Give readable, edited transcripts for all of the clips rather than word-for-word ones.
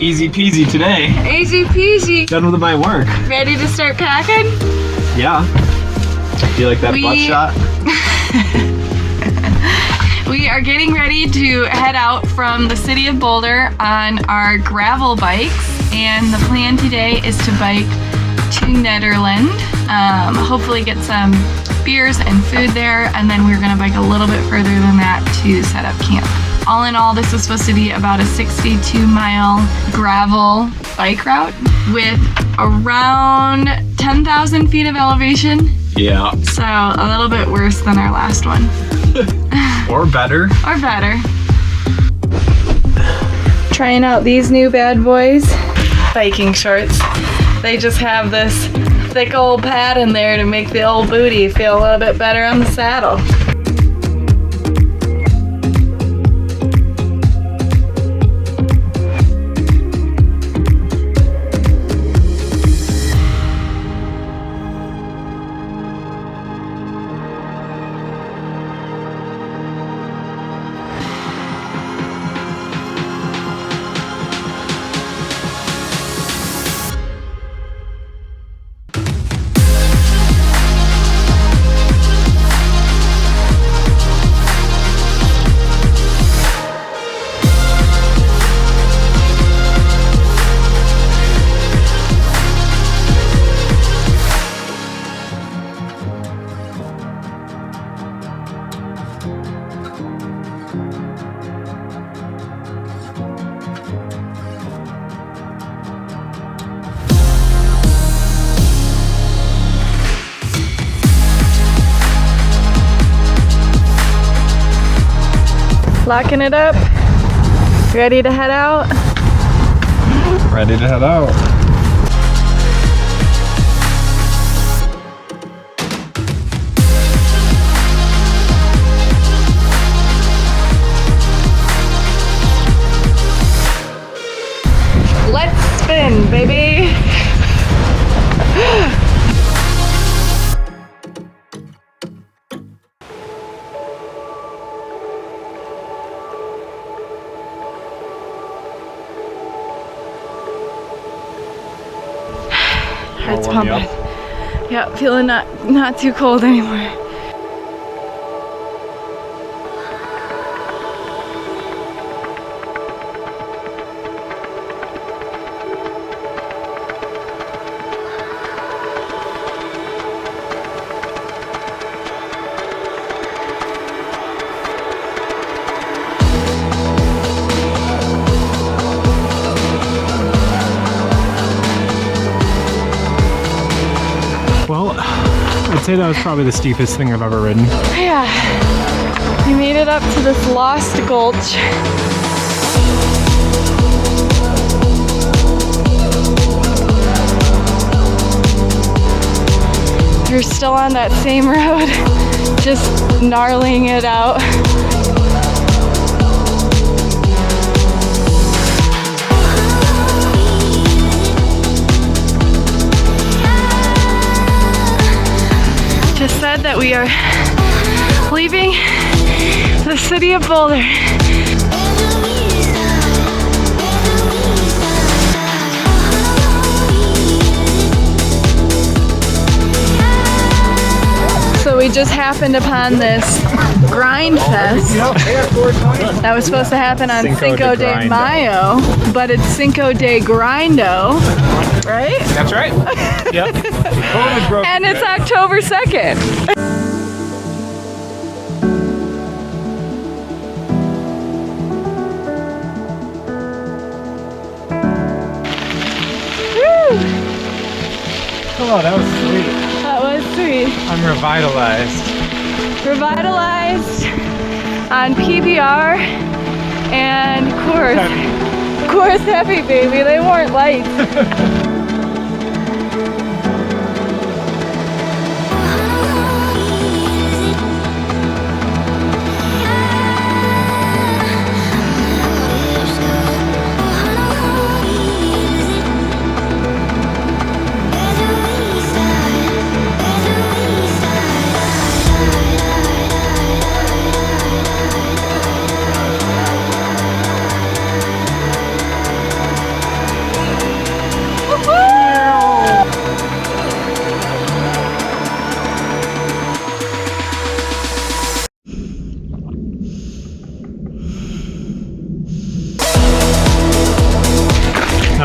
Easy peasy today. Easy peasy. Done with my work. Ready to start packing? Yeah. Do you like that butt shot? We are getting ready to head out from the city of Boulder on our gravel bikes, and the plan today is to bike to Nederland, hopefully get some beers and food there, and then we're gonna bike a little bit further than that to set up camp. All in all, this was supposed to be about a 62-mile gravel bike route with around 10,000 feet of elevation. Yeah. So a little bit worse than our last one. Or better. Or better. Trying out these new bad boys. Biking shorts. They just have this thick old pad in there to make the old booty feel a little bit better on the saddle. Locking it up. Ready to head out? Ready to head out. Let's spin, baby. Heart's pumping. Yeah, feeling not too cold anymore. Well, I'd say that was probably the steepest thing I've ever ridden. Yeah, we made it up to this lost gulch. We're still on that same road, just gnarling it out. Just said that we are leaving the city of Boulder. So we just happened upon this grind fest that was supposed to happen on Cinco de Mayo, but it's Cinco de Grindo, right? That's right. Yep. And it's October 2nd. Oh, that was sweet. That was sweet. I'm revitalized. Revitalized on PBR and Course Heavy, baby. They weren't light.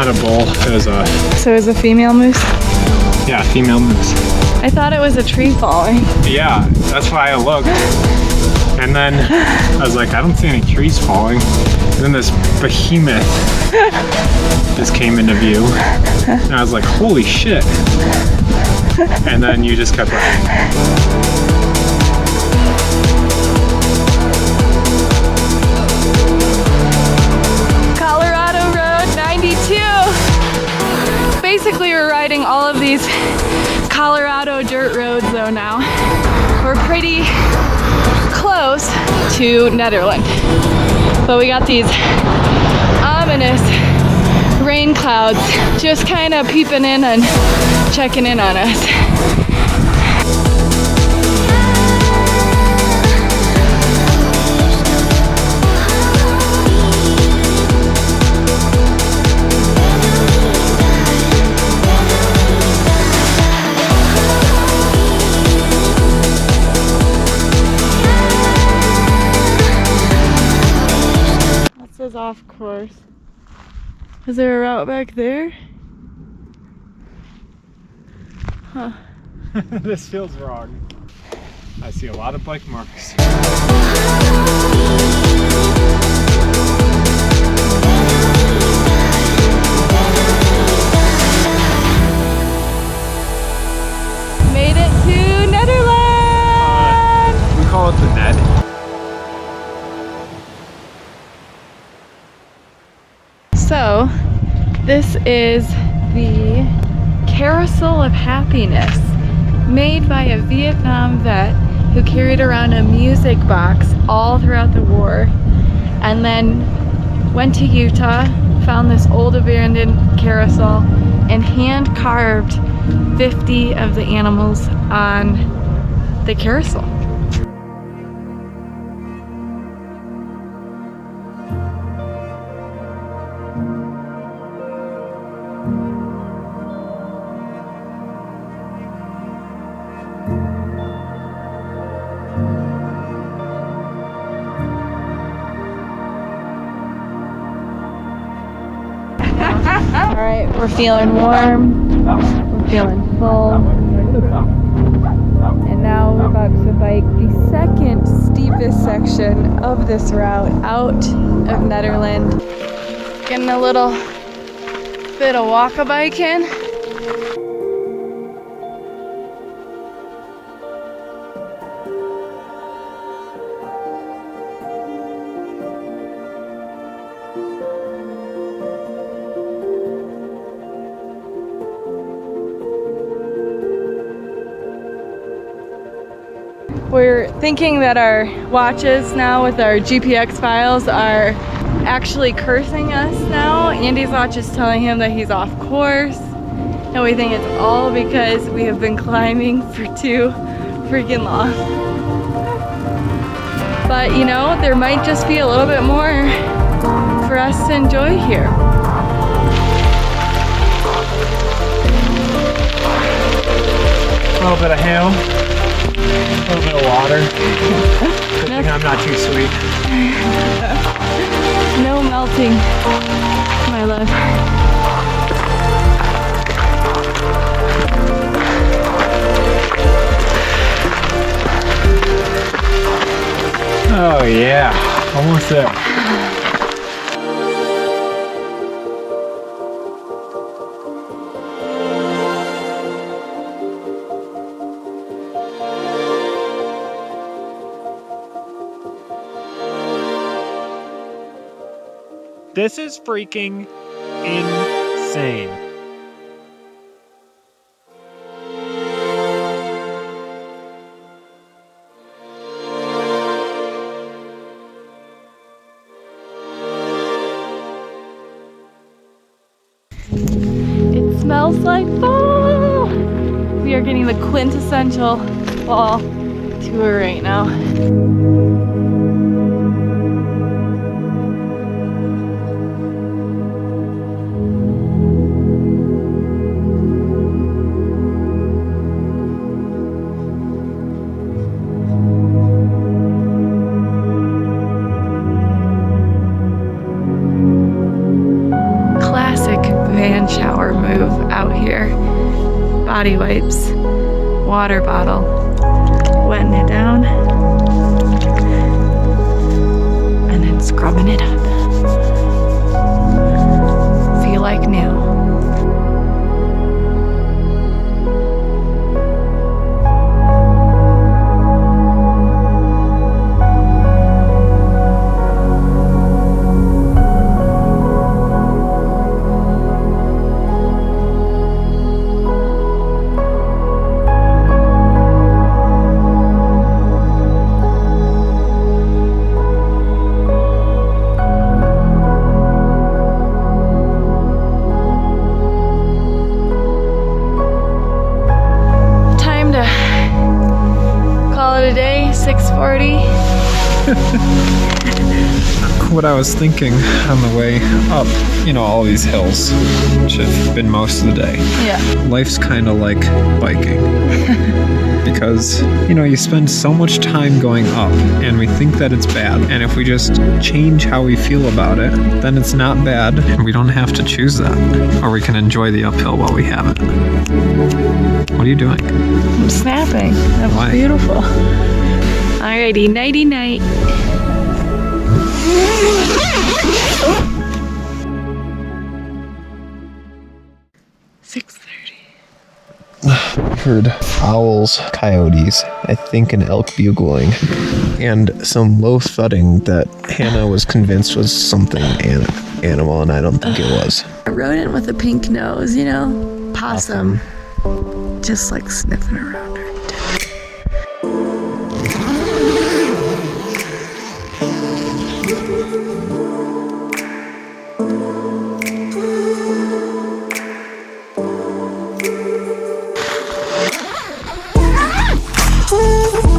not a bull. It was a, So it was a female moose? yeah, female moose. I thought it was a tree falling. Yeah, that's why I looked. And then I was like, I don't see any trees falling. And then this behemoth just came into view. And I was like, holy shit. And then you just kept running. Basically, we're riding all of these Colorado dirt roads though now. We're pretty close to Nederland. But we got these ominous rain clouds just kind of peeping in and checking in on us. Off course. Is there a route back there? Huh. This feels wrong. I see a lot of bike marks. Made it to Nederland! We call it the Ned. So, this is the Carousel of Happiness, made by a Vietnam vet who carried around a music box all throughout the war, and then went to Utah, found this old abandoned carousel, and hand carved 50 of the animals on the carousel. Alright, we're feeling warm, we're feeling full, and now we're about to bike the second steepest section of this route out of Nederland. Getting a little bit of walk-a-bike in. We're thinking that our watches now with our GPX files are actually cursing us now. Andy's watch is telling him that he's off course, and we think it's all because we have been climbing for too freaking long. But you know, there might just be a little bit more for us to enjoy here. A little bit of hail. A little bit of water. Good thing I'm not too sweet. No melting, my love. Oh yeah, almost there. This is freaking insane. It smells like fall! We are getting the quintessential fall tour right now. body wipes, water bottle, wetting it down, and then scrubbing it up. Feel like new. Today, 6:40. What I was thinking on the way up, you know, all these hills, which have been most of the day. Yeah. Life's kind of like biking. Because, you know, you spend so much time going up and we think that it's bad. And if we just change how we feel about it, then it's not bad and we don't have to choose that. Or we can enjoy the uphill while we have it. What are you doing? I'm snapping. That was Why? beautiful. Alrighty, nighty night. Heard owls, coyotes, I think an elk bugling, and some low thudding that Hannah was convinced was something animal, and I don't think it was. A rodent with a pink nose, you know? Possum. Just like sniffing around her.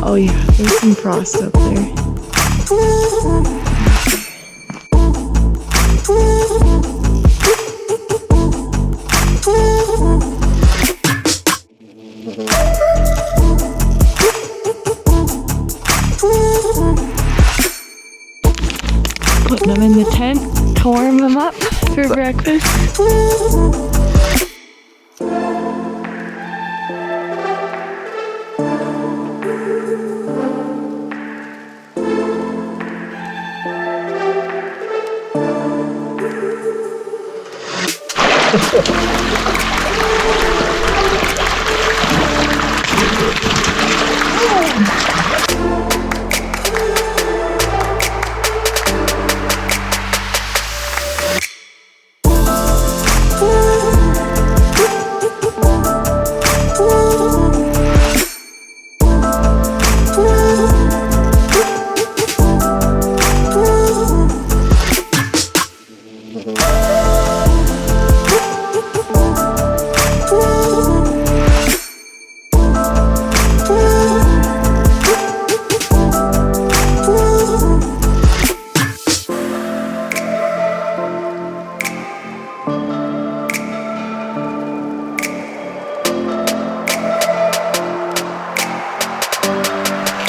Oh yeah, there's some frost up there. Putting them in the tent to warm them up for breakfast.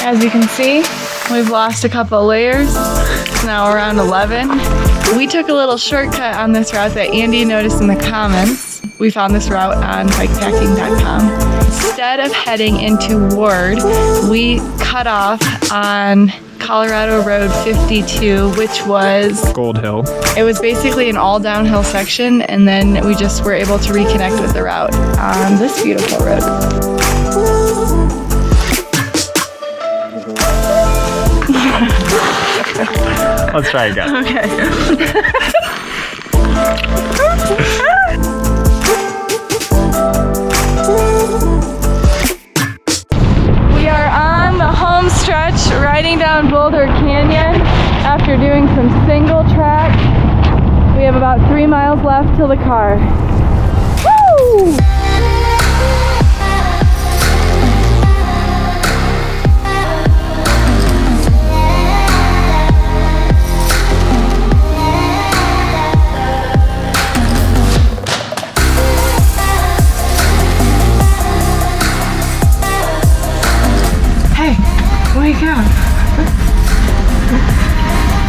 As you can see, we've lost a couple layers. It's now around 11. We took a little shortcut on this route that Andy noticed in the comments. We found this route on bikepacking.com. Instead of heading into Ward, we cut off on Colorado Road 52, which was Gold Hill. It was basically an all downhill section, and then we just were able to reconnect with the route on this beautiful road. Let's try again. Okay. We are on the home stretch riding down Boulder Canyon after doing some single track. We have about 3 miles left till the car. Woo! Wake up.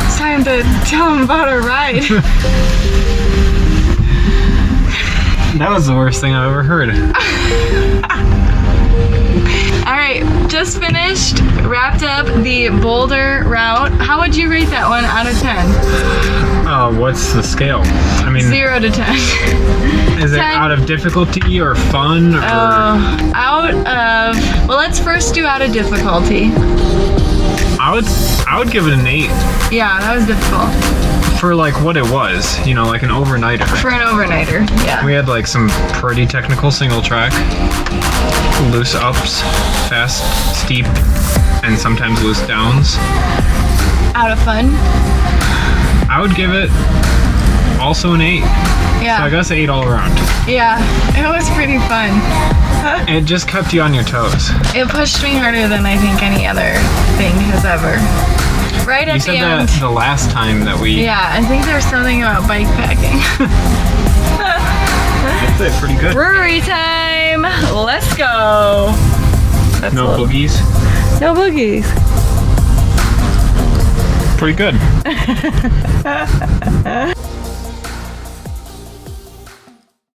It's time to tell them about our ride. That was the worst thing I've ever heard. All right, just finished, wrapped up the Boulder route. How would you rate that one out of 10? What's the scale? I mean, 0 to 10. is it 10. out of difficulty or fun? Or... Out of, well, let's first do out of difficulty. I would give it an 8 Yeah, that was difficult. for like what it was, you know, like an overnighter. For an overnighter, yeah. We had like some pretty technical single track, loose ups, fast, steep, and sometimes loose downs. Out of fun. I would give it also an 8. Yeah. So I guess 8 all around. Yeah, it was pretty fun. It just kept you on your toes. It pushed me harder than I think any other thing has ever. Right at You the said end. that the last time that we... Yeah, I think there's something about bike packing. That's it, pretty good. Brewery time! Let's go! That's No a little- boogies. No boogies. Pretty good.